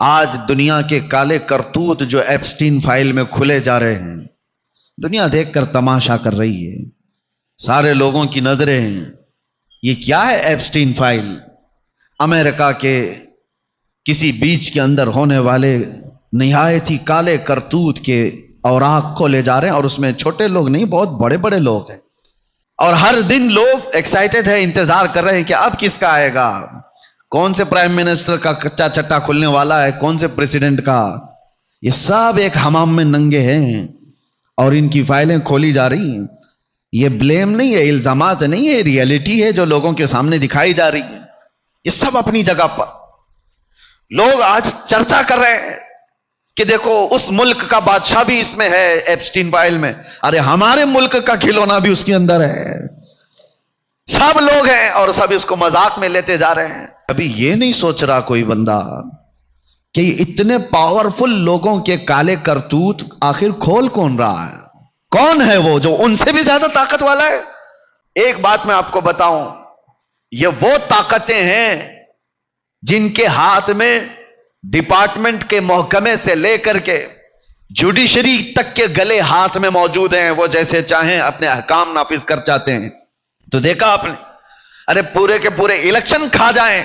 آج دنیا کے کالے کرتوت جو ایپسٹین فائل میں کھلے جا رہے ہیں، دنیا دیکھ کر تماشا کر رہی ہے، سارے لوگوں کی نظریں ہیں یہ کیا ہے ایپسٹین فائل؟ امریکہ کے کسی بیچ کے اندر ہونے والے نہایت ہی کالے کرتوت کے اوراق کو لے جا رہے ہیں، اور اس میں چھوٹے لوگ نہیں، بہت بڑے بڑے لوگ ہیں، اور ہر دن لوگ ایکسائٹڈ ہے، انتظار کر رہے ہیں کہ اب کس کا آئے گا، کون سے پرائم منسٹر کا کچا چٹا کھلنے والا ہے، کون سے پریزیڈنٹ کا۔ یہ سب ایک حمام میں ننگے ہیں اور ان کی فائلیں کھولی جا رہی ہیں۔ یہ بلیم نہیں ہے، الزامات نہیں ہے، ریئلٹی ہے جو لوگوں کے سامنے دکھائی جا رہی ہے۔ یہ سب اپنی جگہ پر لوگ آج چرچا کر رہے ہیں کہ دیکھو اس ملک کا بادشاہ بھی اس میں ہے ایپسٹین فائل میں، ارے ہمارے ملک کا کھلونا بھی اس کے اندر ہے۔ سب لوگ ہیں اور سب اس کو مذاق میں لیتے جا رہے ہیں۔ ابھی یہ نہیں سوچ رہا کوئی بندہ کہ یہ اتنے پاورفل لوگوں کے کالے کرتوت آخر کھول کون رہا ہے؟ کون ہے وہ جو ان سے بھی زیادہ طاقت والا ہے؟ ایک بات میں آپ کو بتاؤں، یہ وہ طاقتیں ہیں جن کے ہاتھ میں ڈپارٹمنٹ کے محکمے سے لے کر کے جوڈیشری تک کے گلے ہاتھ میں موجود ہیں، وہ جیسے چاہیں اپنے احکام نافذ کر چاہتے ہیں۔ تو دیکھا آپ نے، ارے پورے کے پورے الیکشن کھا جائیں،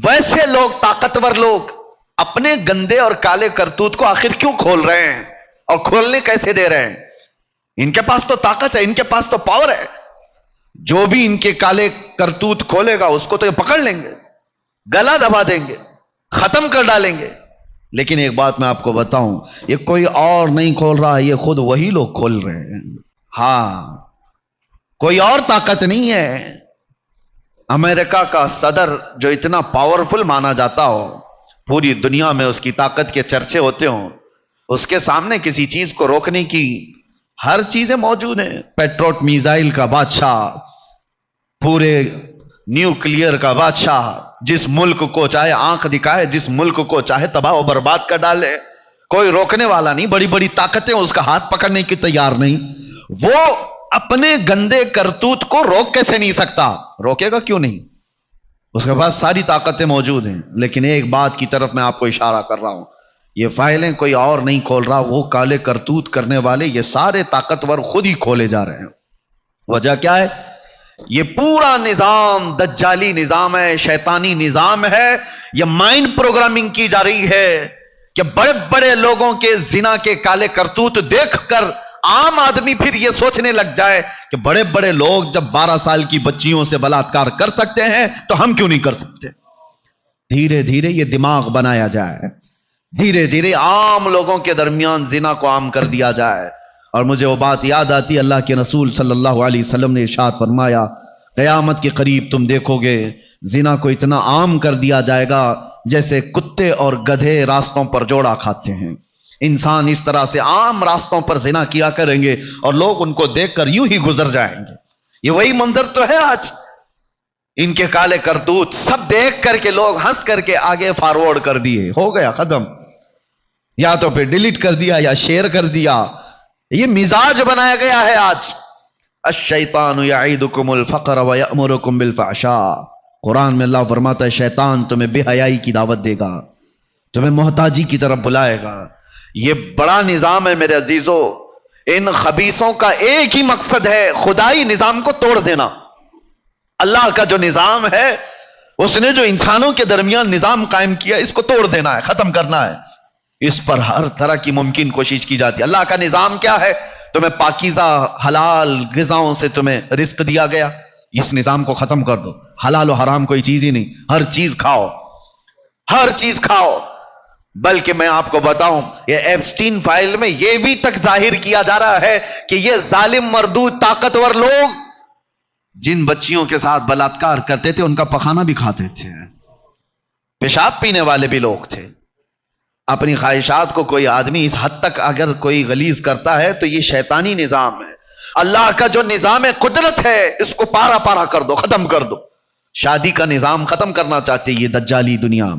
ویسے لوگ، طاقتور لوگ اپنے گندے اور کالے کرتوت کو آخر کیوں کھول رہے ہیں اور کھولنے کیسے دے رہے ہیں؟ ان کے پاس تو طاقت ہے، ان کے پاس تو پاور ہے، جو بھی ان کے کالے کرتوت کھولے گا اس کو تو یہ پکڑ لیں گے، گلا دبا دیں گے، ختم کر ڈالیں گے۔ لیکن ایک بات میں آپ کو بتاؤں، یہ کوئی اور نہیں کھول رہا، یہ خود وہی لوگ کھول رہے ہیں۔ ہاں، کوئی اور طاقت نہیں ہے۔ امریکہ کا صدر جو اتنا پاورفل مانا جاتا ہو، پوری دنیا میں اس کی طاقت کے چرچے ہوتے ہوں، اس کے سامنے کسی چیز کو روکنے کی ہر چیزیں موجود ہیں۔ پیٹروٹ میزائل کا بادشاہ، پورے نیوکلیئر کا بادشاہ، جس ملک کو چاہے آنکھ دکھائے، جس ملک کو چاہے تباہ و برباد کر ڈالے، کوئی روکنے والا نہیں۔ بڑی بڑی طاقتیں اس کا ہاتھ پکڑنے کی تیار نہیں۔ وہ اپنے گندے کرتوت کو روک کیسے نہیں سکتا؟ روکے گا کیوں نہیں؟ اس کے پاس ساری طاقتیں موجود ہیں۔ لیکن ایک بات کی طرف میں آپ کو اشارہ کر رہا ہوں، یہ فائلیں کوئی اور نہیں کھول رہا، وہ کالے کرتوت کرنے والے یہ سارے طاقتور خود ہی کھولے جا رہے ہیں۔ وجہ کیا ہے؟ یہ پورا نظام دجالی نظام ہے، شیطانی نظام ہے۔ یہ مائنڈ پروگرامنگ کی جا رہی ہے کہ بڑے بڑے لوگوں کے زنا کے کالے کرتوت دیکھ کر عام آدمی پھر یہ سوچنے لگ جائے کہ بڑے بڑے لوگ جب 12 سال کی بچیوں سے بلاತ್کار کر سکتے ہیں تو ہم کیوں نہیں کر سکتے؟ دھیرے دھیرے یہ دماغ بنایا جائے، دھیرے دھیرے عام لوگوں کے درمیان زنا کو عام کر دیا جائے۔ اور مجھے وہ بات یاد آتی، اللہ کے رسول صلی اللہ علیہ وسلم نے ارشاد فرمایا، قیامت کے قریب تم دیکھو گے زنا کو اتنا عام کر دیا جائے گا جیسے کتے اور گدھے راستوں پر جوڑا کھاتے ہیں۔ انسان اس طرح سے عام راستوں پر زنا کیا کریں گے اور لوگ ان کو دیکھ کر یوں ہی گزر جائیں گے۔ یہ وہی منظر تو ہے آج، ان کے کالے کرتوت سب دیکھ کر کے لوگ ہنس کر کے آگے فارورڈ کر دیے، ہو گیا ختم، یا تو پھر ڈیلیٹ کر دیا یا شیئر کر دیا۔ یہ مزاج بنایا گیا ہے آج۔ الشیطان یعیدکم الفقر ویأمرکم بالفحشاء، قرآن میں اللہ فرماتا ہے شیطان تمہیں بے حیائی کی دعوت دے گا، تمہیں محتاجی کی طرف بلائے گا۔ یہ بڑا نظام ہے میرے عزیزو۔ ان خبیثوں کا ایک ہی مقصد ہے، خدائی نظام کو توڑ دینا۔ اللہ کا جو نظام ہے، اس نے جو انسانوں کے درمیان نظام قائم کیا، اس کو توڑ دینا ہے، ختم کرنا ہے۔ اس پر ہر طرح کی ممکن کوشش کی جاتی ہے۔ اللہ کا نظام کیا ہے؟ تمہیں پاکیزہ حلال غذاؤں سے تمہیں رزق دیا گیا، اس نظام کو ختم کر دو۔ حلال و حرام کوئی چیز ہی نہیں، ہر چیز کھاؤ، ہر چیز کھاؤ۔ بلکہ میں آپ کو بتاؤں، یہ ایپسٹین فائل میں یہ بھی تک ظاہر کیا جا رہا ہے کہ یہ ظالم مردود طاقتور لوگ جن بچیوں کے ساتھ بلاತ್کار کرتے تھے ان کا پخانہ بھی کھاتے تھے، پیشاب پینے والے بھی لوگ تھے۔ اپنی خواہشات کو کوئی آدمی اس حد تک اگر کوئی غلیظ کرتا ہے تو یہ شیطانی نظام ہے۔ اللہ کا جو نظام قدرت ہے اس کو پارا پارا کر دو، ختم کر دو۔ شادی کا نظام ختم کرنا چاہتے یہ دجالی دنیا،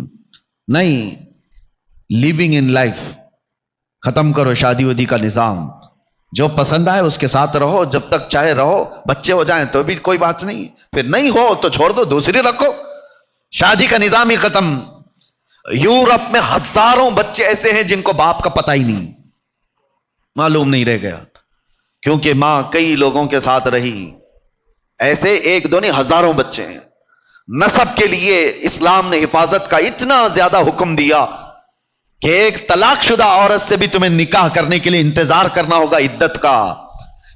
نہیں، لیونگ ان لائف ختم کرو، شادی ودی کا نظام۔ جو پسند آئے اس کے ساتھ رہو، جب تک چاہے رہو، بچے ہو جائیں تو بھی کوئی بات نہیں، پھر نہیں ہو تو چھوڑ دو، دوسری رکھو۔ شادی کا نظام ہی ختم۔ یورپ میں ہزاروں بچے ایسے ہیں جن کو باپ کا پتہ ہی نہیں معلوم نہیں رہ گیا، کیونکہ ماں کئی لوگوں کے ساتھ رہی. ایسے ایک دو نہیں، ہزاروں بچے ہیں. نسب کے لیے اسلام نے حفاظت کا اتنا زیادہ حکم دیا کہ ایک طلاق شدہ عورت سے بھی تمہیں نکاح کرنے کے لیے انتظار کرنا ہوگا عدت کا،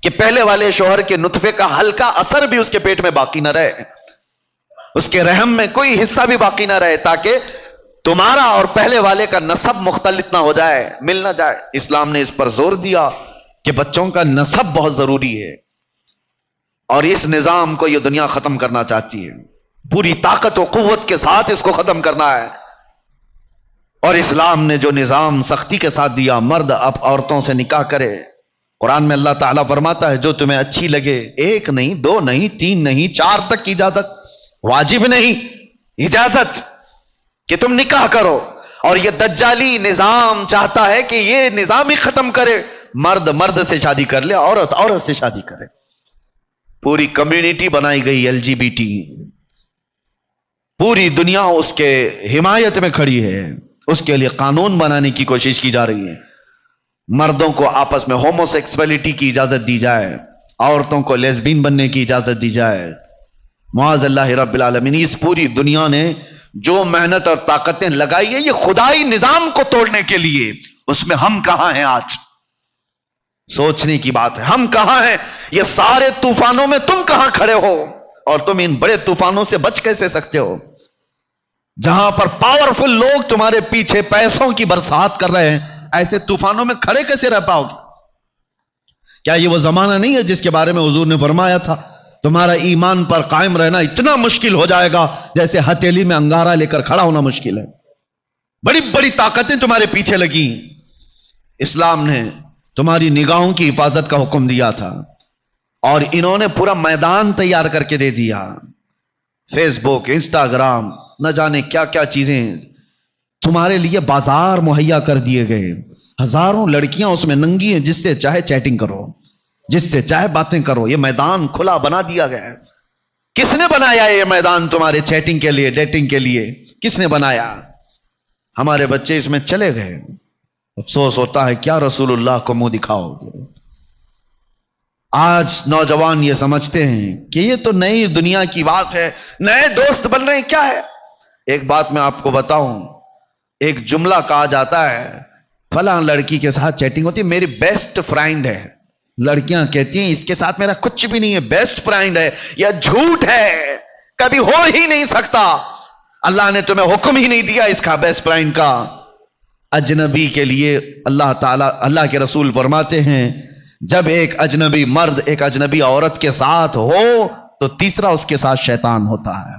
کہ پہلے والے شوہر کے نطفے کا ہلکا اثر بھی اس کے پیٹ میں باقی نہ رہے، اس کے رحم میں کوئی حصہ بھی باقی نہ رہے، تاکہ تمہارا اور پہلے والے کا نسب مختلط نہ ہو جائے، مل نہ جائے. اسلام نے اس پر زور دیا کہ بچوں کا نسب بہت ضروری ہے، اور اس نظام کو یہ دنیا ختم کرنا چاہتی ہے، پوری طاقت و قوت کے ساتھ اس کو ختم کرنا ہے. اور اسلام نے جو نظام سختی کے ساتھ دیا، مرد اب عورتوں سے نکاح کرے. قرآن میں اللہ تعالیٰ فرماتا ہے جو تمہیں اچھی لگے، ایک نہیں، دو نہیں، تین نہیں، 4 تک کی اجازت، واجب نہیں، اجازت کہ تم نکاح کرو. اور یہ دجالی نظام چاہتا ہے کہ یہ نظام ہی ختم کرے، مرد مرد سے شادی کر لے، عورت عورت سے شادی کرے. پوری کمیونٹی بنائی گئی LGBT، پوری دنیا اس کے حمایت میں کھڑی ہے، اس کے لیے قانون بنانے کی کوشش کی جا رہی ہے. مردوں کو آپس میں ہومو سیکسولیٹی کی اجازت دی جائے، عورتوں کو لیسبین بننے کی اجازت دی جائے. معاذ اللہ رب العالمین. اس پوری دنیا نے جو محنت اور طاقتیں لگائی ہے یہ خدائی نظام کو توڑنے کے لیے، اس میں ہم کہاں ہیں آج؟ سوچنے کی بات ہے، ہم کہاں ہیں؟ یہ سارے طوفانوں میں تم کہاں کھڑے ہو؟ اور تم ان بڑے طوفانوں سے بچ کیسے سکتے ہو؟ جہاں پر پاورفل لوگ تمہارے پیچھے پیسوں کی برسات کر رہے ہیں، ایسے طوفانوں میں کھڑے کیسے رہ پاؤ گے؟ کیا یہ وہ زمانہ نہیں ہے جس کے بارے میں حضور نے فرمایا تھا تمہارا ایمان پر قائم رہنا اتنا مشکل ہو جائے گا جیسے ہتھیلی میں انگارہ لے کر کھڑا ہونا مشکل ہے؟ بڑی بڑی طاقتیں تمہارے پیچھے لگی. اسلام نے تمہاری نگاہوں کی حفاظت کا حکم دیا تھا، اور انہوں نے پورا میدان تیار کر کے دے دیا. فیس بک، انسٹاگرام، نہ جانے کیا کیا چیزیں تمہارے لیے بازار مہیا کر دیے گئے. ہزاروں لڑکیاں اس میں ننگی ہیں، جس سے چاہے چیٹنگ کرو، جس سے چاہے باتیں کرو. یہ میدان کھلا بنا دیا گیا ہے. کس نے بنایا یہ میدان تمہارے چیٹنگ کے لیے، ڈیٹنگ کے لیے؟ کس نے بنایا؟ ہمارے بچے اس میں چلے گئے. افسوس ہوتا ہے کیا رسول اللہ کو منہ دکھاؤ گے؟ آج نوجوان یہ سمجھتے ہیں کہ یہ تو نئی دنیا کی بات ہے، نئے دوست بن رہے ہیں. کیا ہے؟ ایک بات میں آپ کو بتاؤں، ایک جملہ کہا جاتا ہے فلاں لڑکی کے ساتھ چیٹنگ ہوتی ہے، میری بیسٹ فرینڈ ہے. لڑکیاں کہتی ہیں اس کے ساتھ میرا کچھ بھی نہیں ہے، بیسٹ فرینڈ ہے. یہ جھوٹ ہے، کبھی ہو ہی نہیں سکتا. اللہ نے تمہیں حکم ہی نہیں دیا اس کا، بیسٹ فرینڈ کا. اجنبی کے لیے اللہ تعالی، اللہ کے رسول فرماتے ہیں جب ایک اجنبی مرد ایک اجنبی عورت کے ساتھ ہو تو تیسرا اس کے ساتھ شیطان ہوتا ہے.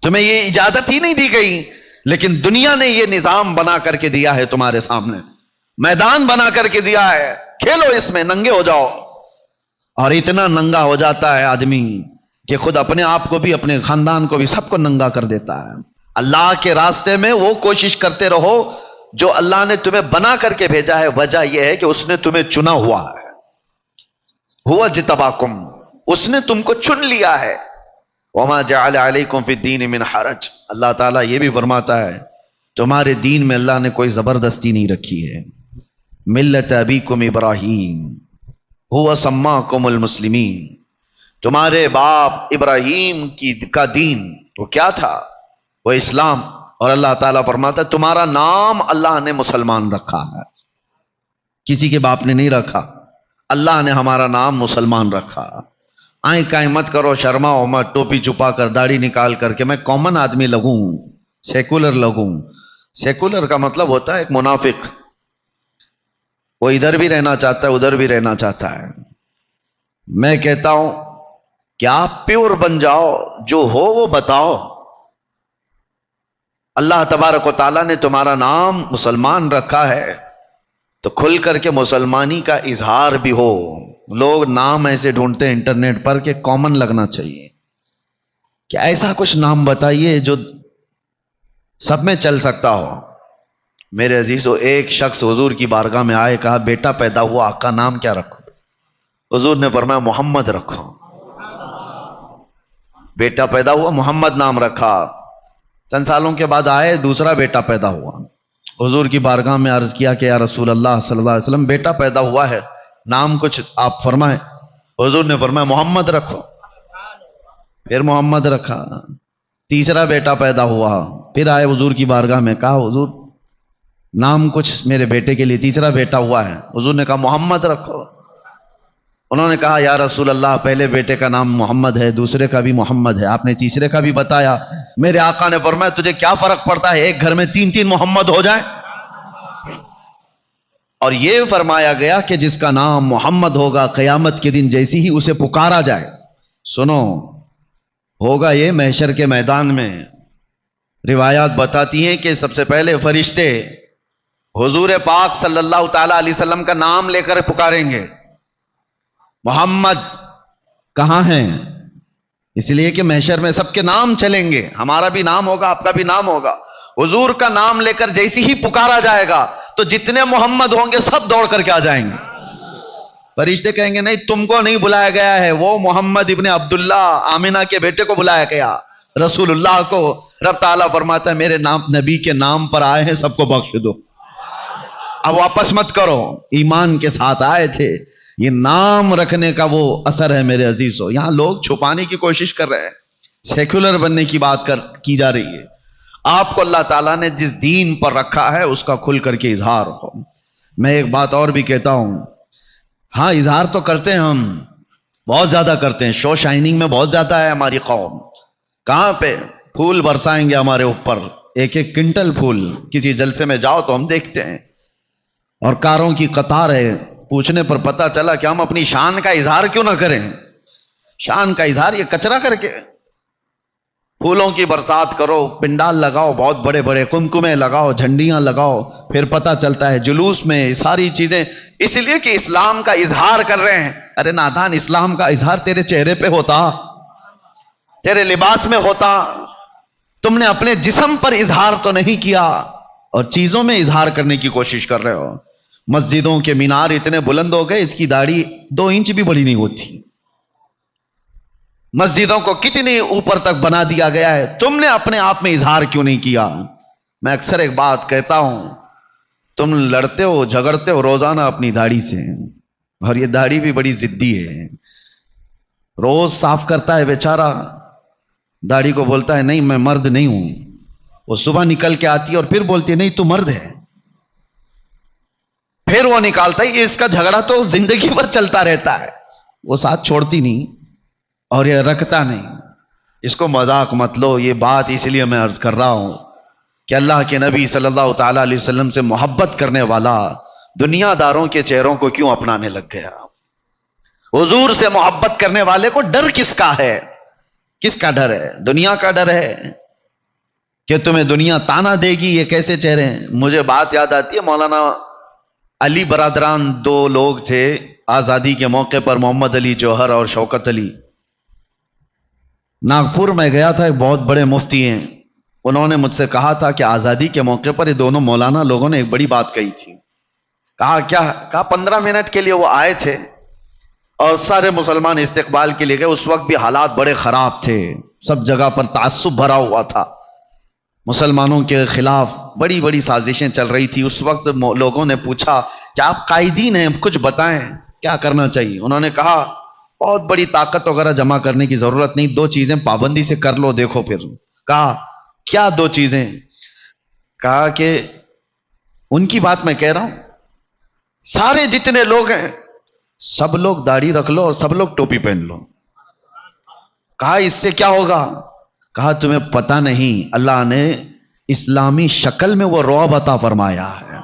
تمہیں یہ اجازت ہی نہیں دی گئی، لیکن دنیا نے یہ نظام بنا کر کے دیا ہے تمہارے سامنے، میدان بنا کر کے دیا ہے. کھیلو اس میں، ننگے ہو جاؤ. اور اتنا ننگا ہو جاتا ہے آدمی کہ خود اپنے آپ کو بھی، اپنے خاندان کو بھی، سب کو ننگا کر دیتا ہے. اللہ کے راستے میں وہ کوشش کرتے رہو جو اللہ نے تمہیں بنا کر کے بھیجا ہے. وجہ یہ ہے کہ اس نے تمہیں چنا ہوا ہے. هو اجتباکم، اس نے تم کو چن لیا ہے. وما جعل علیکم فی الدین من حرج، اللہ تعالیٰ یہ بھی فرماتا ہے تمہارے دین میں اللہ نے کوئی زبردستی نہیں رکھی ہے. ملت ابیکم ابراہیم هو سماکم المسلمین، تمہارے باپ ابراہیم کا دین وہ کیا تھا؟ وہ اسلام. اور اللہ تعالیٰ فرماتا ہے تمہارا نام اللہ نے مسلمان رکھا ہے، کسی کے باپ نے نہیں رکھا. اللہ نے ہمارا نام مسلمان رکھا. آئیں کائیں مت کرو، شرماؤ مت، ٹوپی چھپا کر، داڑھی نکال کر کے میں کامن آدمی لگوں، سیکولر لگوں. سیکولر کا مطلب ہوتا ہے ایک منافق، وہ ادھر بھی رہنا چاہتا ہے، ادھر بھی رہنا چاہتا ہے. میں کہتا ہوں کہ آپ پیور بن جاؤ، جو ہو وہ بتاؤ. اللہ تبارک و تعالیٰ نے تمہارا نام مسلمان رکھا ہے تو کھل کر کے مسلمانی کا اظہار بھی ہو. لوگ نام ایسے ڈھونڈتے ہیں انٹرنیٹ پر کہ کامن لگنا چاہیے. کہ ایسا کچھ نام بتائیے جو سب میں چل سکتا ہو. میرے عزیزو، ایک شخص حضور کی بارگاہ میں آئے، کہا بیٹا پیدا ہوا، آقا نام کیا رکھو؟ حضور نے فرمایا محمد رکھو. بیٹا پیدا ہوا، محمد نام رکھا. چند سالوں کے بعد آئے، دوسرا بیٹا پیدا ہوا، حضور کی بارگاہ میں عرض کیا کہ یا رسول اللہ صلی اللہ علیہ وسلم بیٹا پیدا ہوا ہے، نام کچھ آپ فرمائیں۔ حضور نے فرمایا محمد رکھو، پھر محمد رکھا۔ تیسرا بیٹا پیدا ہوا، پھر آئے حضور کی بارگاہ میں، کہا حضور نام کچھ میرے بیٹے کے لیے، تیسرا بیٹا ہوا ہے، حضور نے کہا محمد رکھو۔ انہوں نے کہا یا رسول اللہ پہلے بیٹے کا نام محمد ہے، دوسرے کا بھی محمد ہے، آپ نے تیسرے کا بھی بتایا۔ میرے آقا نے فرمایا تجھے کیا فرق پڑتا ہے ایک گھر میں تین تین محمد ہو جائیں؟ اور یہ فرمایا گیا کہ جس کا نام محمد ہوگا قیامت کے دن جیسی ہی اسے پکارا جائے، سنو ہوگا یہ محشر کے میدان میں۔ روایات بتاتی ہیں کہ سب سے پہلے فرشتے حضور پاک صلی اللہ تعالی علیہ وسلم کا نام لے کر پکاریں گے، محمد کہاں ہیں؟ اس لیے کہ محشر میں سب کے نام چلیں گے، ہمارا بھی نام ہوگا، آپ کا بھی نام ہوگا۔ حضور کا نام لے کر جیسی ہی پکارا جائے گا تو جتنے محمد ہوں گے سب دوڑ کر کے آ جائیں گے۔ فرشتے کہیں گے نہیں تم کو نہیں بلایا گیا ہے، وہ محمد ابن عبداللہ آمنہ کے بیٹے کو بلایا گیا، رسول اللہ کو۔ رب تعالیٰ فرماتا ہے میرے نام نبی کے نام پر آئے ہیں، سب کو بخش دو، اب واپس مت کرو، ایمان کے ساتھ آئے تھے۔ یہ نام رکھنے کا وہ اثر ہے میرے عزیزو۔ یہاں لوگ چھپانے کی کوشش کر رہے ہیں، سیکولر بننے کی بات کی جا رہی ہے۔ آپ کو اللہ تعالیٰ نے جس دین پر رکھا ہے اس کا کھل کر کے اظہار ہو۔ میں ایک بات اور بھی کہتا ہوں، ہاں اظہار تو کرتے ہیں ہم، بہت زیادہ کرتے ہیں، شو شائننگ میں بہت زیادہ ہے ہماری قوم۔ کہاں پہ پھول برسائیں گے ہمارے اوپر، ایک ایک کنٹل پھول، کسی جلسے میں جاؤ تو ہم دیکھتے ہیں، اور کاروں کی قطار ہے۔ پوچھنے پر پتا چلا کہ ہم اپنی شان کا اظہار کیوں نہ کریں؟ شان کا اظہار یہ کچرا کر کے پھولوں کی برسات کرو، پنڈال لگاؤ، بہت بڑے بڑے کمکمے لگاؤ، جھنڈیاں لگاؤ، پھر پتا چلتا ہے جلوس میں ساری چیزیں، اس لیے کہ اسلام کا اظہار کر رہے ہیں۔ ارے نادان، اسلام کا اظہار تیرے چہرے پہ ہوتا، تیرے لباس میں ہوتا، تم نے اپنے جسم پر اظہار تو نہیں کیا، اور چیزوں میں اظہار کرنے کی کوشش کر رہے ہو۔ مسجدوں کے مینار اتنے بلند ہو گئے، اس کی داڑھی 2 انچ بھی بڑی نہیں ہوتی۔ مسجدوں کو کتنی اوپر تک بنا دیا گیا ہے، تم نے اپنے آپ میں اظہار کیوں نہیں کیا؟ میں اکثر ایک بات کہتا ہوں، تم لڑتے ہو جھگڑتے ہو روزانہ اپنی داڑھی سے، اور یہ داڑھی بھی بڑی ضدی ہے، روز صاف کرتا ہے بیچارہ، داڑھی کو بولتا ہے نہیں میں مرد نہیں ہوں، وہ صبح نکل کے آتی ہے اور پھر بولتی ہے نہیں تو مرد ہے، پھر وہ نکالتا ہے۔ اس کا جھگڑا تو زندگی بھر چلتا رہتا ہے، وہ ساتھ چھوڑتی نہیں اور یہ رکھتا نہیں۔ اس کو مذاق مت لو، یہ بات اس لیے میں عرض کر رہا ہوں کہ اللہ کے نبی صلی اللہ تعالی علیہ وسلم سے محبت کرنے والا دنیا داروں کے چہروں کو کیوں اپنانے لگ گیا؟ حضور سے محبت کرنے والے کو ڈر کس کا ہے؟ کس کا ڈر ہے؟ دنیا کا ڈر ہے کہ تمہیں دنیا تانا دے گی، یہ کیسے چہرے ہیں؟ مجھے بات یاد آتی ہے، مولانا علی برادران 2 لوگ تھے آزادی کے موقع پر، محمد علی جوہر اور شوکت علی۔ ناگپور میں گیا تھا، ایک بہت بڑے مفتی ہیں، انہوں نے مجھ سے کہا تھا کہ آزادی کے موقع پر یہ دونوں مولانا لوگوں نے ایک بڑی بات کہی تھی۔ کہا کیا؟ کہا 15 منٹ کے لیے وہ آئے تھے اور سارے مسلمان استقبال کے لیے گئے، اس وقت بھی حالات بڑے خراب تھے، سب جگہ پر تعصب بھرا ہوا تھا، مسلمانوں کے خلاف بڑی بڑی سازشیں چل رہی تھی۔ اس وقت لوگوں نے پوچھا کہ آپ قائدین ہیں، کچھ بتائیں کیا کرنا چاہیے؟ انہوں نے کہا بہت بڑی طاقت وغیرہ جمع کرنے کی ضرورت نہیں، 2 چیزیں پابندی سے کر لو، دیکھو پھر۔ کہا کیا 2 چیزیں؟ کہا کہ ان کی بات میں کہہ رہا ہوں، سارے جتنے لوگ ہیں سب لوگ داڑھی رکھ لو اور سب لوگ ٹوپی پہن لو۔ کہا اس سے کیا ہوگا؟ کہا تمہیں پتہ نہیں، اللہ نے اسلامی شکل میں وہ رعب عطا فرمایا ہے،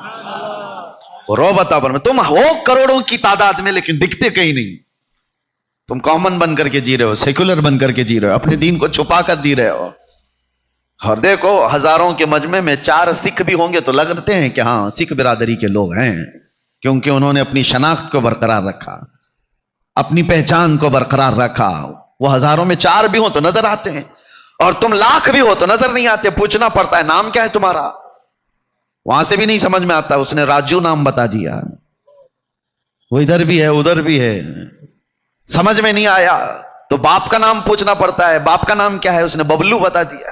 وہ رعب عطا فرمایا۔ تم ہو کروڑوں کی تعداد میں لیکن دکھتے کہیں نہیں، تم کامن بن کر کے جی رہے ہو، سیکولر بن کر کے جی رہے ہو، اپنے دین کو چھپا کر جی رہے ہو۔ اور دیکھو ہزاروں کے مجمع میں 4 سکھ بھی ہوں گے تو لگتے ہیں کہ ہاں سکھ برادری کے لوگ ہیں، کیونکہ انہوں نے اپنی شناخت کو برقرار رکھا، اپنی پہچان کو برقرار رکھا۔ وہ ہزاروں میں 4 بھی ہوں تو نظر آتے ہیں، اور تم لاکھ بھی ہو تو نظر نہیں آتے، پوچھنا پڑتا ہے نام کیا ہے تمہارا، وہاں سے بھی نہیں سمجھ میں آتا، اس نے راجو نام بتا دیا، وہ ادھر بھی ہے ادھر بھی ہے، سمجھ میں نہیں آیا تو باپ کا نام پوچھنا پڑتا ہے، باپ کا نام کیا ہے، اس نے ببلو بتا دیا۔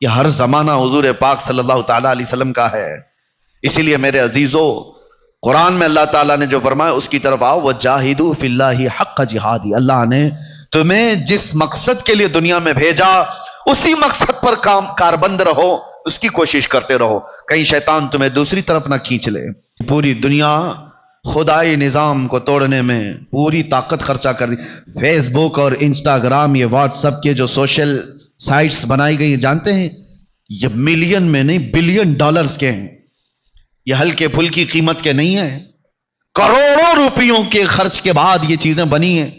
یہ ہر زمانہ حضور پاک صلی اللہ تعالی علیہ وسلم کا ہے. اسی لیے میرے عزیزو، قرآن میں اللہ تعالیٰ نے جو فرمایا اس کی طرف آؤ. وَجَاهِدُوا فِي اللَّهِ حَقَّ جِهَادِ. اللہ نے تمہیں جس مقصد کے لیے دنیا میں بھیجا اسی مقصد پر کاربند رہو، اس کی کوشش کرتے رہو، کہیں شیطان تمہیں دوسری طرف نہ کھینچ لے. پوری دنیا خدائی نظام کو توڑنے میں پوری طاقت خرچہ کر رہی. فیس بک اور انسٹاگرام، یہ واٹس ایپ کے جو سوشل سائٹس بنائی گئی، جانتے ہیں یہ ملین میں نہیں بلین ڈالرز کے ہیں. یہ ہلکے پھلکی قیمت کے نہیں ہیں، کروڑوں روپیوں کے خرچ کے بعد یہ چیزیں بنی ہیں.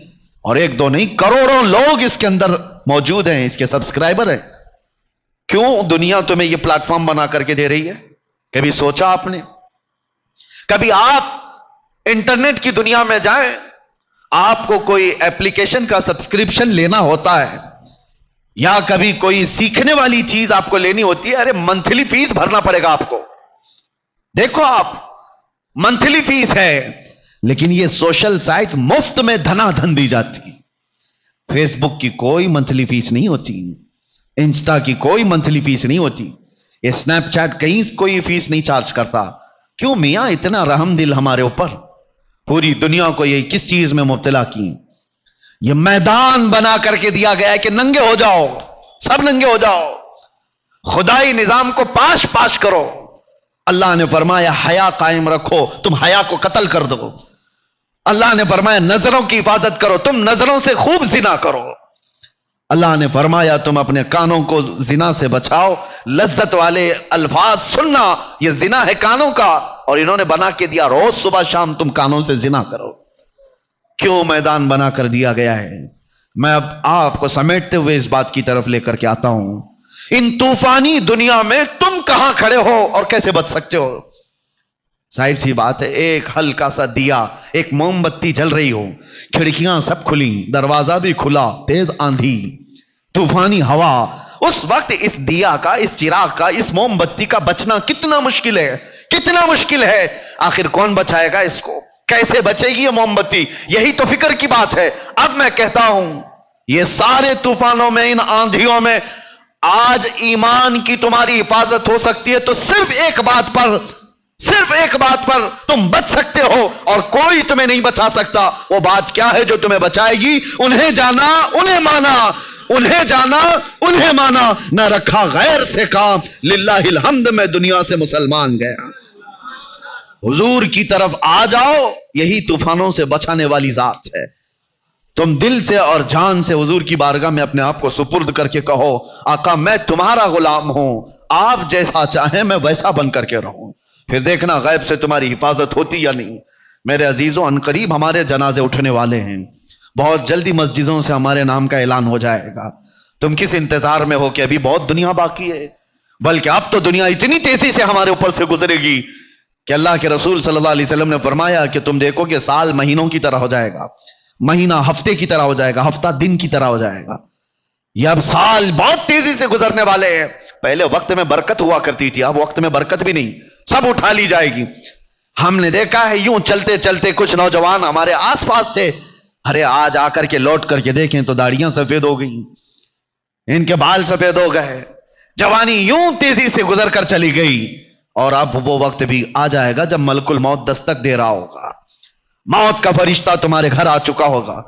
اور ایک دو نہیں، کروڑوں لوگ اس کے اندر موجود ہیں، اس کے سبسکرائبر ہیں. کیوں دنیا تمہیں یہ پلیٹ فارم بنا کر کے دے رہی ہے؟ کبھی سوچا آپ نے؟ کبھی آپ انٹرنیٹ کی دنیا میں جائیں، آپ کو کوئی ایپلیکیشن کا سبسکرپشن لینا ہوتا ہے یا کبھی کوئی سیکھنے والی چیز آپ کو لینی ہوتی ہے، ارے منتھلی فیس بھرنا پڑے گا آپ کو. دیکھو آپ، منتھلی فیس ہے. لیکن یہ سوشل سائٹ مفت میں دھنا دھن دی جاتی. فیس بک کی کوئی منتھلی فیس نہیں ہوتی، انسٹا کی کوئی منتھلی فیس نہیں ہوتی، یہ اسنیپ چیٹ کہیں کوئی فیس نہیں چارج کرتا. کیوں میاں اتنا رحم دل ہمارے اوپر؟ پوری دنیا کو یہ کس چیز میں مبتلا کی؟ یہ میدان بنا کر کے دیا گیا ہے کہ ننگے ہو جاؤ، سب ننگے ہو جاؤ، خدائی نظام کو پاش پاش کرو. اللہ نے فرمایا حیا قائم رکھو، تم حیا کو قتل کر دو. اللہ نے فرمایا نظروں کی حفاظت کرو، تم نظروں سے خوب زنا کرو. اللہ نے فرمایا تم اپنے کانوں کو زنا سے بچاؤ، لذت والے الفاظ سننا یہ زنا ہے کانوں کا، اور انہوں نے بنا کے دیا روز صبح شام تم کانوں سے زنا کرو. کیوں میدان بنا کر دیا گیا ہے؟ میں اب آپ کو سمیٹتے ہوئے اس بات کی طرف لے کر کے آتا ہوں. ان طوفانی دنیا میں تم کہاں کھڑے ہو اور کیسے بچ سکتے ہو؟ ظاہر سی بات ہے، ایک ہلکا سا دیا، ایک موم بتی جل رہی ہو، کھڑکیاں سب کھلی، دروازہ بھی کھلا، تیز آندھی، طوفانی ہوا، اس وقت اس دیا کا، اس چراغ کا، اس موم بتی کا بچنا کتنا مشکل ہے، کتنا مشکل ہے. آخر کون بچائے گا اس کو؟ کیسے بچے گی یہ موم بتی؟ یہی تو فکر کی بات ہے. اب میں کہتا ہوں یہ سارے طوفانوں میں، ان آندھیوں میں آج ایمان کی تمہاری حفاظت ہو سکتی ہے تو صرف ایک بات پر تم بچ سکتے ہو، اور کوئی تمہیں نہیں بچا سکتا. وہ بات کیا ہے جو تمہیں بچائے گی؟ انہیں جانا، انہیں مانا، انہیں جانا، انہیں مانا، نہ رکھا غیر سے کام. للہ الحمد میں دنیا سے مسلمان گیا. حضور کی طرف آ جاؤ، یہی طوفانوں سے بچانے والی ذات ہے. تم دل سے اور جان سے حضور کی بارگاہ میں اپنے آپ کو سپرد کر کے کہو آقا میں تمہارا غلام ہوں، آپ جیسا چاہیں میں ویسا بن کر کے رہوں. پھر دیکھنا غیب سے تمہاری حفاظت ہوتی یا نہیں. میرے عزیزوں، عنقریب ہمارے جنازے اٹھنے والے ہیں، بہت جلدی مسجدوں سے ہمارے نام کا اعلان ہو جائے گا. تم کس انتظار میں ہو کہ ابھی بہت دنیا باقی ہے؟ بلکہ اب تو دنیا اتنی تیزی سے ہمارے اوپر سے گزرے گی کہ اللہ کے رسول صلی اللہ علیہ وسلم نے فرمایا کہ تم دیکھو کہ سال مہینوں کی طرح ہو جائے گا، مہینہ ہفتے کی طرح ہو جائے گا، ہفتہ دن کی طرح ہو جائے گا. یہ اب سال بہت تیزی سے گزرنے والے ہیں. پہلے وقت میں برکت ہوا کرتی تھی، اب وقت میں برکت بھی نہیں، سب اٹھا لی جائے گی. ہم نے دیکھا ہے یوں چلتے چلتے کچھ نوجوان ہمارے آس پاس تھے، ارے آج آ کر کے لوٹ کر کے دیکھیں تو داڑیاں سفید ہو گئی، ان کے بال سفید ہو گئے، جوانی یوں تیزی سے گزر کر چلی گئی. اور اب وہ وقت بھی آ جائے گا جب ملک الموت دستک دے رہا ہوگا، موت کا فرشتہ تمہارے گھر آ چکا ہوگا.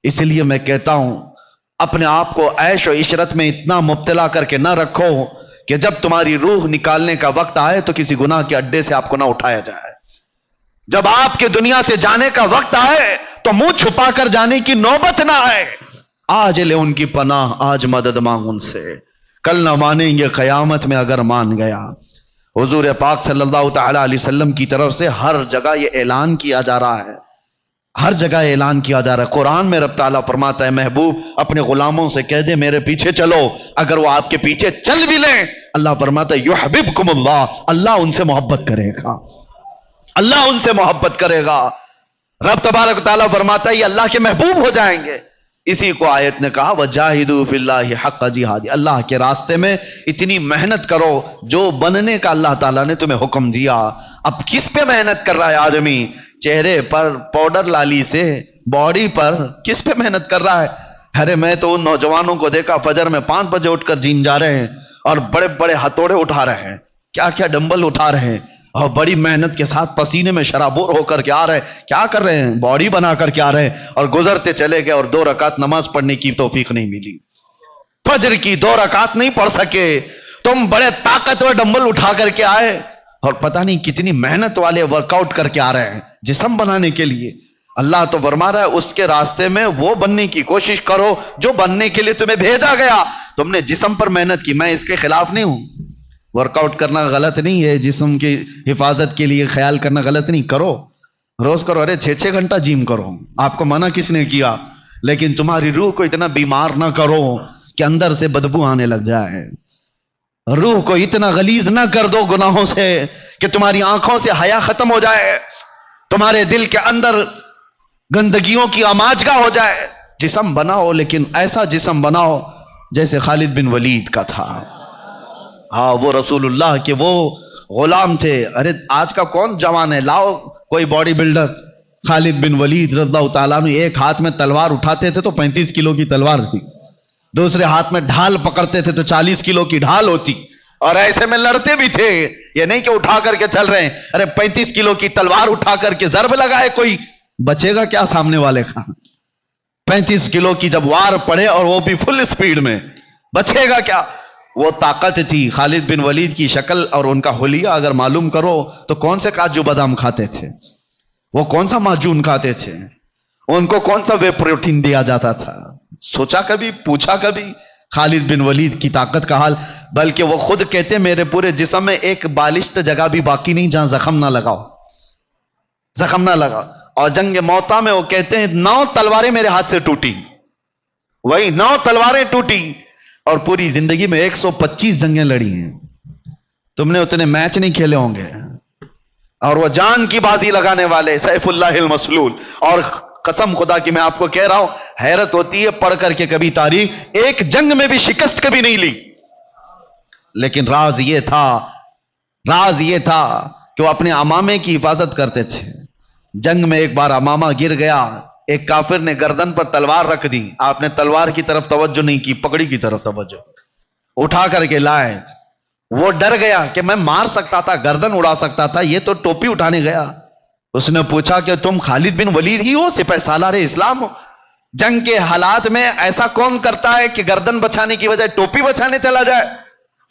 اس لیے میں کہتا ہوں اپنے آپ کو عیش و عشرت میں اتنا مبتلا کر کے نہ رکھو کہ جب تمہاری روح نکالنے کا وقت آئے تو کسی گناہ کے اڈے سے آپ کو نہ اٹھایا جائے. جب آپ کے دنیا سے جانے کا وقت آئے تو منہ چھپا کر جانے کی نوبت نہ آئے. آج لے ان کی پناہ، آج مدد مانگ ان سے، کل نہ مانیں گے قیامت میں اگر مان گیا. حضور پاک صلی اللہ تعالی علیہ وسلم کی طرف سے ہر جگہ یہ اعلان کیا جا رہا ہے، ہر جگہ اعلان کیا جا رہا ہے. قرآن میں رب تعالیٰ فرماتا ہے محبوب اپنے غلاموں سے کہہ دے میرے پیچھے چلو. اگر وہ آپ کے پیچھے چل بھی لیں اللہ فرماتا ہے یحببکم اللہ، اللہ ان سے محبت کرے گا، اللہ ان سے محبت کرے گا. رب تبارک و تعالیٰ فرماتا ہے یہ اللہ کے محبوب ہو جائیں گے. اسی کو آیت نے کہا وجاہدوا فی اللہ حق جہاد، اللہ کے راستے میں اتنی محنت کرو جو بننے کا اللہ تعالیٰ نے تمہیں حکم دیا. اب کس پہ محنت کر رہا ہے آدمی؟ چہرے پر پاؤڈر لالی سے، باڈی پر کس پہ محنت کر رہا ہے؟ ارے میں تو ان نوجوانوں کو دیکھا فجر میں 5 بجے اٹھ کر جیم جا رہے ہیں، اور بڑے بڑے ہتھوڑے اٹھا رہے ہیں، کیا کیا ڈمبل اٹھا رہے ہیں، اور بڑی محنت کے ساتھ پسینے میں شرابور ہو کر کے آ رہے ہیں، کیا کر رہے ہیں؟ باڈی بنا کر کے آ رہے ہیں، اور گزرتے چلے گئے اور 2 رکعت نماز پڑھنے کی توفیق نہیں ملی، فجر کی 2 رکعت نہیں پڑھ سکے۔ تم بڑے طاقتور ڈمبل اٹھا کر کے آئے اور پتہ نہیں کتنی محنت والے ورک آؤٹ کر کے آ رہے ہیں جسم بنانے کے لیے۔ اللہ تو فرما رہا ہے اس کے راستے میں وہ بننے کی کوشش کرو جو بننے کے لیے تمہیں بھیجا گیا۔ تم نے جسم پر محنت کی، میں اس کے خلاف نہیں ہوں، ورک آؤٹ کرنا غلط نہیں ہے، جسم کی حفاظت کے لیے خیال کرنا غلط نہیں، کرو، روز کرو، ارے 6 گھنٹہ جم کرو، آپ کو منع کس نے کیا؟ لیکن تمہاری روح کو اتنا بیمار نہ کرو کہ اندر سے بدبو آنے لگ جائے، روح کو اتنا غلیظ نہ کر دو گناہوں سے کہ تمہاری آنکھوں سے حیا ختم ہو جائے، تمہارے دل کے اندر گندگیوں کی آماجگاہ ہو جائے۔ جسم بناؤ، لیکن ایسا جسم بناؤ جیسے خالد بن ولید کا تھا۔ ہاں، وہ رسول اللہ کے وہ غلام تھے۔ ارے آج کا کون جوان ہے، لاؤ کوئی باڈی بلڈر۔ خالد بن ولید رضی اللہ تعالیٰ عنہ ایک ہاتھ میں تلوار اٹھاتے تھے تو 35 کلو کی تلوار تھی، دوسرے ہاتھ میں ڈھال پکڑتے تھے تو 40 کلو کی ڈھال ہوتی، اور ایسے میں لڑتے بھی تھے، یہ نہیں کہ اٹھا کر کے چل رہے ہیں، ارے 35 کلو کی تلوار اٹھا کر کے ضرب لگائے، کوئی بچے گا کیا سامنے والے کا؟ 35 کلو کی جب وار پڑے اور وہ بھی فل سپیڈ میں، بچے گا کیا؟ وہ طاقت تھی۔ خالد بن ولید کی شکل اور ان کا حلیہ اگر معلوم کرو تو کون سے کاجو بادام کھاتے تھے، وہ کون سا معجون کھاتے تھے، ان کو کون سا وے پروٹین دیا جاتا تھا؟ سوچا کبھی، پوچھا کبھی خالد بن ولید کی طاقت کا حال؟ بلکہ وہ خود کہتے میرے پورے جسم میں ایک بالشت جگہ بھی باقی نہیں جہاں زخم نہ لگاؤ، زخم نہ لگا۔ اور جنگ موتا میں وہ کہتے ہیں 9 تلواریں میرے ہاتھ سے ٹوٹی، وہی 9 تلواریں ٹوٹی، اور پوری زندگی میں 125 جنگیں لڑی ہیں۔ تم نے اتنے میچ نہیں کھیلے ہوں گے، اور وہ جان کی بازی لگانے والے سیف اللہ المسلول۔ اور قسم خدا کی میں آپ کو کہہ رہا ہوں، حیرت ہوتی ہے پڑھ کر کے کبھی تاریخ، ایک جنگ میں بھی شکست کبھی نہیں لی، لیکن راز یہ تھا کہ وہ اپنے امامے کی حفاظت کرتے تھے۔ جنگ میں ایک بار امامہ گر گیا، ایک کافر نے گردن پر تلوار رکھ دی، آپ نے تلوار کی طرف توجہ نہیں کی، پکڑی کی طرف توجہ، اٹھا کر کے لائے۔ وہ ڈر گیا کہ میں مار سکتا تھا، گردن اڑا سکتا تھا، یہ تو ٹوپی اٹھانے گیا۔ اس نے پوچھا کہ تم خالد بن ولید ہی ہو، سپہ سالار اسلام ہو؟ جنگ کے حالات میں ایسا کون کرتا ہے کہ گردن بچانے کی بجائے ٹوپی بچانے چلا جائے؟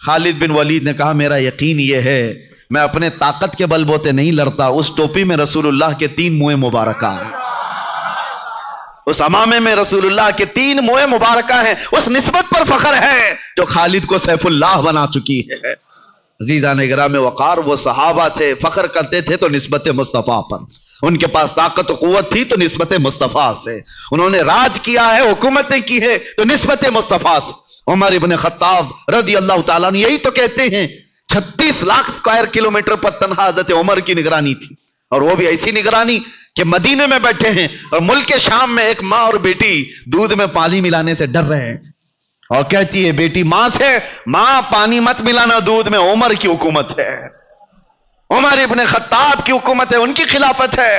خالد بن ولید نے کہا میرا یقین یہ ہے میں اپنے طاقت کے بل بوتے نہیں لڑتا، اس ٹوپی میں رسول اللہ کے 3 منہ مبارکہ ہیں، اس امامے میں رسول اللہ کے 3 منہ مبارکہ ہیں، اس نسبت پر فخر ہے جو خالد کو سیف اللہ بنا چکی ہے۔ عزیزان گرامی وقار، وہ صحابہ تھے، فخر کرتے تھے تو نسبت مصطفیٰ پر، ان کے پاس طاقت و قوت تھی تو نسبت مصطفیٰ سے، انہوں نے راج کیا ہے، حکومتیں کی ہے تو نسبت مصطفیٰ سے۔ عمر ابن خطاب رضی اللہ تعالیٰ عنہ یہی تو کہتے ہیں 36 لاکھ اسکوائر کلومیٹر پر تنہا حضرت عمر کی نگرانی تھی، اور وہ بھی ایسی نگرانی کہ مدینے میں بیٹھے ہیں اور ملک شام میں ایک ماں اور بیٹی دودھ میں پانی ملانے سے ڈر رہے ہیں، اور کہتی ہے بیٹی ماں سے، ماں پانی مت ملانا دودھ میں، عمر کی حکومت ہے، عمر ابن خطاب کی حکومت ہے، ان کی خلافت ہے۔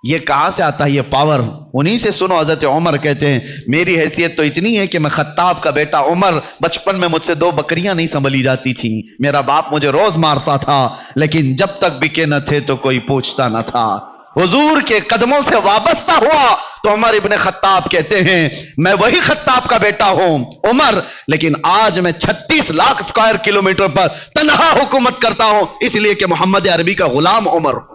یہ کہاں سے آتا ہے یہ پاور؟ انہی سے سنو۔ حضرت عمر کہتے ہیں میری حیثیت تو اتنی ہے کہ میں خطاب کا بیٹا عمر، بچپن میں مجھ سے 2 بکریاں نہیں سنبھلی جاتی تھی، میرا باپ مجھے روز مارتا تھا، لیکن جب تک بکے نہ تھے تو کوئی پوچھتا نہ تھا۔ حضور کے قدموں سے وابستہ ہوا تو عمر ابن خطاب کہتے ہیں میں وہی خطاب کا بیٹا ہوں عمر، لیکن آج میں 36 لاکھ اسکوائر کلومیٹر پر تنہا حکومت کرتا ہوں، اس لیے کہ محمد عربی کا غلام عمر ہوں۔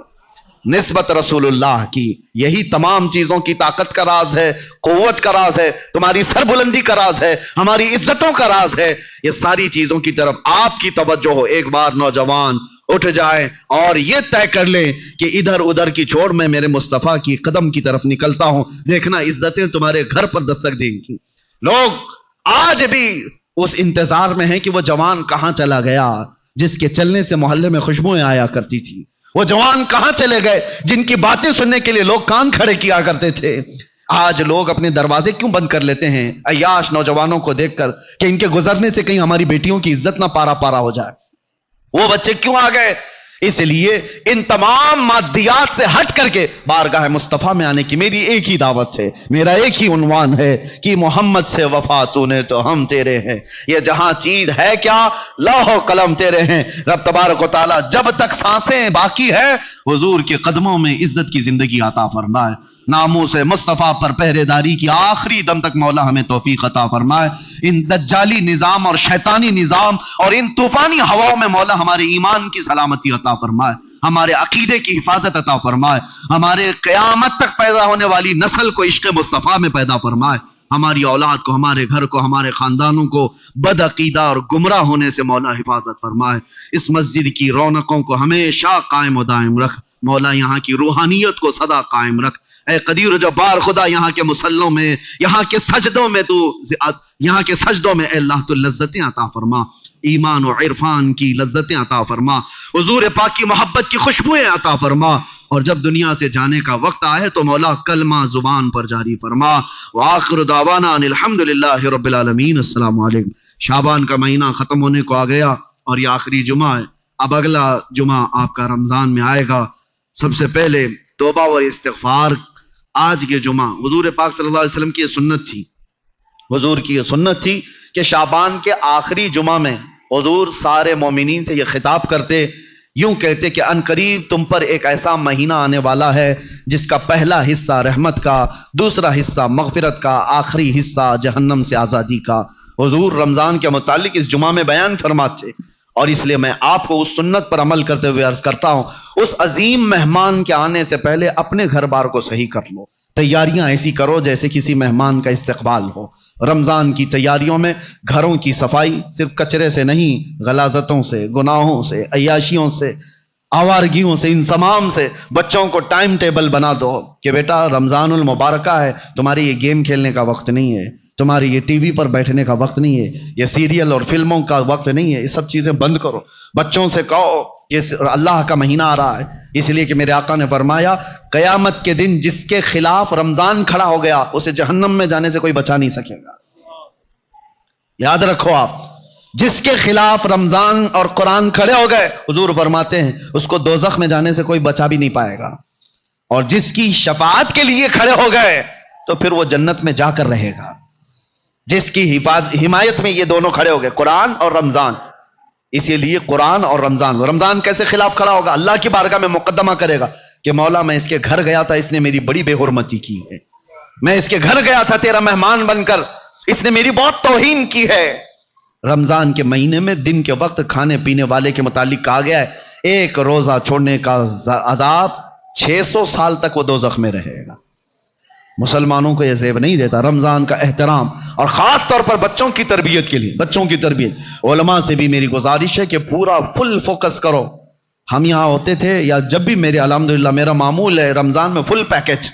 نسبت رسول اللہ کی، یہی تمام چیزوں کی طاقت کا راز ہے، قوت کا راز ہے، تمہاری سربلندی کا راز ہے، ہماری عزتوں کا راز ہے۔ یہ ساری چیزوں کی طرف آپ کی توجہ ہو۔ ایک بار نوجوان اٹھ جائیں اور یہ طے کر لیں کہ ادھر ادھر کی چھوڑ میں میرے مصطفیٰ کی قدم کی طرف نکلتا ہوں، دیکھنا عزتیں تمہارے گھر پر دستک دیں گی۔ لوگ آج بھی اس انتظار میں ہیں کہ وہ جوان کہاں چلا گیا جس کے چلنے سے محلے میں خوشبوئیں آیا کرتی تھی، وہ جوان کہاں چلے گئے جن کی باتیں سننے کے لیے لوگ کان کھڑے کیا کرتے تھے۔ آج لوگ اپنے دروازے کیوں بند کر لیتے ہیں عیاش نوجوانوں کو دیکھ کر کہ ان کے گزرنے سے کہیں ہماری بیٹیوں کی عزت نہ پارا پارا ہو جائے؟ وہ بچے کیوں آ گئے اس لیے ان تمام مادیات سے ہٹ کر کے بارگاہ مصطفیٰ میں آنے کی میری ایک ہی دعوت ہے، میرا ایک ہی عنوان ہے کہ محمد سے وفا تو نے تو ہم تیرے ہیں۔ یہ جہاں چیز ہے کیا، لوح و قلم تیرے ہیں۔ رب تبارک و تعالی جب تک سانسیں باقی ہے حضور کے قدموں میں عزت کی زندگی عطا فرمائے، ناموس مصطفیٰ پر پہرے داری کی آخری دم تک مولا ہمیں توفیق عطا فرمائے۔ ان دجالی نظام اور شیطانی نظام اور ان طوفانی ہواؤں میں مولا ہمارے ایمان کی سلامتی عطا فرمائے، ہمارے عقیدے کی حفاظت عطا فرمائے، ہمارے قیامت تک پیدا ہونے والی نسل کو عشق مصطفیٰ میں پیدا فرمائے، ہماری اولاد کو، ہمارے گھر کو، ہمارے خاندانوں کو بد عقیدہ اور گمراہ ہونے سے مولا حفاظت فرمائے۔ اس مسجد کی رونقوں کو ہمیشہ قائم و دائم رکھ مولا، یہاں کی روحانیت کو سدا قائم رکھ۔ اے قدیر و جبار خدا، یہاں کے مسلوں میں، یہاں کے سجدوں میں اے اللہ تو لذتیں عطا فرما، ایمان و عرفان کی لذتیں عطا فرما، حضور پاک کی محبت کی خوشبوئیں عطا فرما، اور جب دنیا سے جانے کا وقت آئے تو مولا کلمہ زبان پر جاری فرما۔ وآخر دعوانا ان الحمدللہ رب العالمین۔ السلام علیکم۔ شعبان کا مہینہ ختم ہونے کو آ گیا اور یہ آخری جمعہ ہے، اب اگلا جمعہ آپ کا رمضان میں آئے گا۔ سب سے پہلے توبہ اور استغفار۔ آج کے جمعہ حضور پاک صلی اللہ علیہ وسلم کی یہ سنت تھی، حضور کی یہ سنت تھی کہ شعبان کے آخری جمعہ میں حضور سارے مومنین سے یہ خطاب کرتے، یوں کہتے کہ ان قریب تم پر ایک ایسا مہینہ آنے والا ہے جس کا پہلا حصہ رحمت کا، دوسرا حصہ مغفرت کا، آخری حصہ جہنم سے آزادی کا۔ حضور رمضان کے متعلق اس جمعہ میں بیان فرماتے، اور اس لیے میں آپ کو اس سنت پر عمل کرتے ہوئے عرض کرتا ہوں، اس عظیم مہمان کے آنے سے پہلے اپنے گھر بار کو صحیح کر لو، تیاریاں ایسی کرو جیسے کسی مہمان کا استقبال ہو۔ رمضان کی تیاریوں میں گھروں کی صفائی صرف کچرے سے نہیں، غلاظتوں سے، گناہوں سے، عیاشیوں سے، آوارگیوں سے، ان تمام سے بچوں کو ٹائم ٹیبل بنا دو کہ بیٹا رمضان المبارکہ ہے، تمہاری یہ گیم کھیلنے کا وقت نہیں ہے، تمہاری یہ ٹی وی پر بیٹھنے کا وقت نہیں ہے، یہ سیریل اور فلموں کا وقت نہیں ہے، یہ سب چیزیں بند کرو۔ بچوں سے کہو کہ اللہ کا مہینہ آ رہا ہے، اس لیے کہ میرے آقا نے فرمایا قیامت کے دن جس کے خلاف رمضان کھڑا ہو گیا اسے جہنم میں جانے سے کوئی بچا نہیں سکے گا۔ یاد رکھو آپ، جس کے خلاف رمضان اور قرآن کھڑے ہو گئے حضور فرماتے ہیں اس کو دوزخ میں جانے سے کوئی بچا بھی نہیں پائے گا، اور جس کی شفاعت کے لیے کھڑے ہو گئے تو پھر وہ جنت میں جا کر رہے گا۔ جس کی حمایت میں یہ دونوں کھڑے ہو گئے، قرآن اور رمضان، اسی لیے قرآن اور رمضان۔ رمضان کیسے خلاف کھڑا ہوگا؟ اللہ کی بارگاہ میں مقدمہ کرے گا کہ مولا میں اس کے گھر گیا تھا، اس نے میری بڑی بے حرمتی کی ہے، میں اس کے گھر گیا تھا تیرا مہمان بن کر، اس نے میری بہت توہین کی ہے۔ رمضان کے مہینے میں دن کے وقت کھانے پینے والے کے متعلق کہا گیا ہے ایک روزہ چھوڑنے کا عذاب 600 سال تک وہ دوزخ میں رہے گا۔ مسلمانوں کو یہ زیب نہیں دیتا رمضان کا احترام، اور خاص طور پر بچوں کی تربیت کے لیے، بچوں کی تربیت۔ علماء سے بھی میری گزارش ہے کہ پورا فل فوکس کرو۔ ہم یہاں ہوتے تھے یا جب بھی میرے الحمدللہ میرا معمول ہے رمضان میں فل پیکج،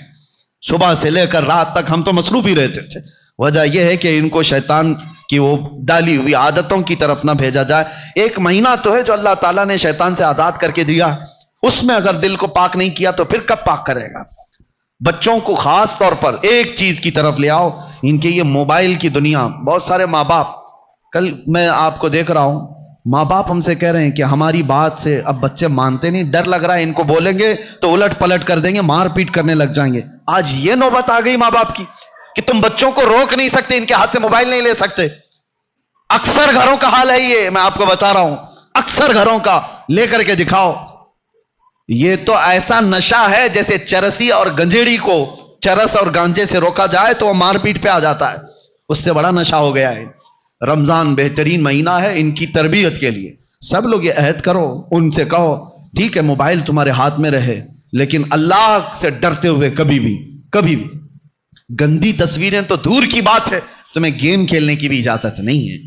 صبح سے لے کر رات تک ہم تو مصروف ہی رہتے تھے۔ وجہ یہ ہے کہ ان کو شیطان کی وہ ڈالی ہوئی عادتوں کی طرف نہ بھیجا جائے۔ ایک مہینہ تو ہے جو اللہ تعالیٰ نے شیطان سے آزاد کر کے دیا، اس میں اگر دل کو پاک نہیں کیا تو پھر کب پاک کرے گا؟ بچوں کو خاص طور پر ایک چیز کی طرف لے آؤ، ان کے یہ موبائل کی دنیا۔ بہت سارے ماں باپ، کل میں آپ کو دیکھ رہا ہوں، ماں باپ ہم سے کہہ رہے ہیں کہ ہماری بات سے اب بچے مانتے نہیں، ڈر لگ رہا ہے ان کو بولیں گے تو الٹ پلٹ کر دیں گے، مار پیٹ کرنے لگ جائیں گے۔ آج یہ نوبت آ گئی ماں باپ کی کہ تم بچوں کو روک نہیں سکتے، ان کے ہاتھ سے موبائل نہیں لے سکتے۔ اکثر گھروں کا حال ہے یہ، میں آپ کو بتا رہا ہوں، اکثر گھروں کا۔ لے کر کے دکھاؤ، یہ تو ایسا نشہ ہے جیسے چرسی اور گنجیڑی کو چرس اور گانجے سے روکا جائے تو وہ مار پیٹ پہ آ جاتا ہے، اس سے بڑا نشہ ہو گیا ہے۔ رمضان بہترین مہینہ ہے ان کی تربیت کے لیے، سب لوگ یہ عہد کرو، ان سے کہو ٹھیک ہے موبائل تمہارے ہاتھ میں رہے لیکن اللہ سے ڈرتے ہوئے کبھی بھی گندی تصویریں تو دور کی بات ہے، تمہیں گیم کھیلنے کی بھی اجازت نہیں ہے،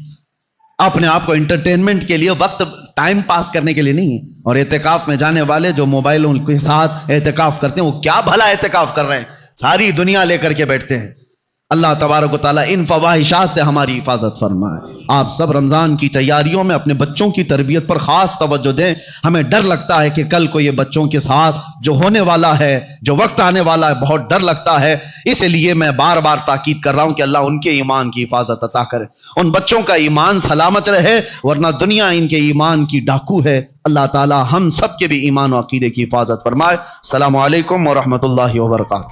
اپنے آپ کو انٹرٹینمنٹ کے لیے، وقت ٹائم پاس کرنے کے لیے نہیں ہے۔ اور اعتکاف میں جانے والے جو موبائلوں کے ساتھ اعتکاف کرتے ہیں وہ کیا بھلا اعتکاف کر رہے ہیں، ساری دنیا لے کر کے بیٹھتے ہیں۔ اللہ تبارک و تعالیٰ ان فواہشات سے ہماری حفاظت فرمائے۔ آپ سب رمضان کی تیاریوں میں اپنے بچوں کی تربیت پر خاص توجہ دیں۔ ہمیں ڈر لگتا ہے کہ کل کو یہ بچوں کے ساتھ جو ہونے والا ہے، جو وقت آنے والا ہے، بہت ڈر لگتا ہے۔ اس لیے میں بار بار تاکید کر رہا ہوں کہ اللہ ان کے ایمان کی حفاظت عطا کرے، ان بچوں کا ایمان سلامت رہے، ورنہ دنیا ان کے ایمان کی ڈاکو ہے۔ اللہ تعالی ہم سب کے بھی ایمان و عقیدے کی حفاظت فرمائے۔ السلام علیکم ورحمۃ اللہ وبرکاتہ۔